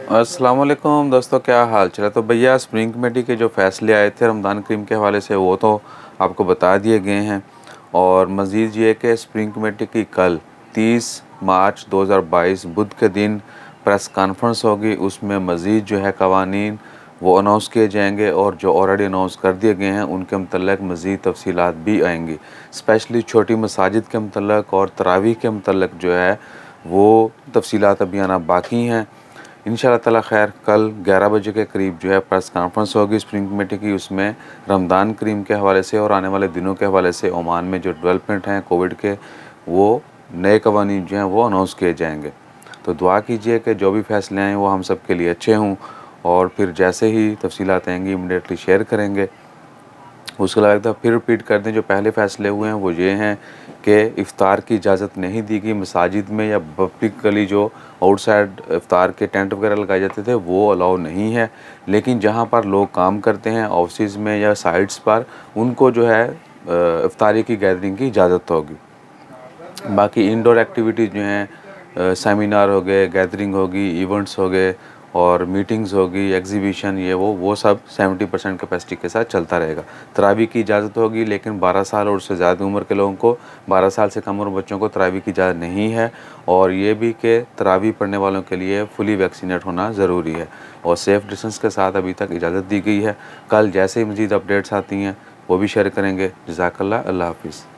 अस्सलाम वालेकुम दोस्तों, क्या हाल चाल है। तो भैया स्प्रिंग कमेटी के जो फ़ैसले आए थे रमज़ान करीम के हवाले से वो तो आपको बता दिए गए हैं। और मज़ीद ये कि स्प्रिंग कमेटी की कल 30 मार्च 2022 बुध के दिन प्रेस कॉन्फ्रेंस होगी। उसमें मज़ीद जो है कवानीन वो अनाउंस किए जाएंगे और जो ऑलरेडी अनाउंस कर दिए गए हैं उनके मतलब मज़ीद तफसीलात भी आएंगी। स्पेशली छोटी मसाजिद के मतलब और तरावी के मतलब जो है वो तफसीलात अभी आना बाकी हैं। इंशाअल्लाह ताला खैर कल 11 बजे के करीब जो है प्रेस कॉन्फ्रेंस होगी स्प्रिंग कमेटी की। उसमें रमज़ान करीम के हवाले से और आने वाले दिनों के हवाले से ओमान में जो डेवलपमेंट हैं कोविड के, वो नए कवानीन जो हैं वो अनाउंस किए जाएंगे। तो दुआ कीजिए कि जो भी फ़ैसले आएँ वो हम सब के लिए अच्छे हों और फिर जैसे ही तफसीलात आएंगी इमीडिएटली शेयर करेंगे। उसके अलावा एक दफ़ा फिर रिपीट कर दें, जो पहले फ़ैसले हुए हैं वो ये हैं कि इफ़्तार की इजाज़त नहीं दी गई। मसाजिद में या पब्लिकली जो आउटसाइड इफ़्तार के टेंट वगैरह लगाए जाते थे वो अलाउ नहीं है। लेकिन जहाँ पर लोग काम करते हैं ऑफिस में या साइट्स पर, उनको जो है इफ़्तारी की गैदरिंग की इजाज़त होगी। बाकी इंडोर एक्टिविटीज़ जो हैं सेमिनार हो गए, गैदरिंग होगी, इवेंट्स हो गए और मीटिंग्स होगी, एग्जीबिशन ये वो सब 70% कैपेसिटी के साथ चलता रहेगा। तरावी की इजाज़त होगी, लेकिन 12 साल और उससे ज़्यादा उम्र के लोगों को, 12 साल से कम उम्र बच्चों को तरावी की इजाज़त नहीं है। और ये भी कि तरावी पढ़ने वालों के लिए फुली वैक्सीनेट होना ज़रूरी है और सेफ़ डिस्टेंस के साथ अभी तक इजाज़त दी गई है। कल जैसे ही मज़ीद अपडेट्स आती हैं वो भी शेयर करेंगे। जज़ाकल्लाह, अल्लाह हाफ़िज़।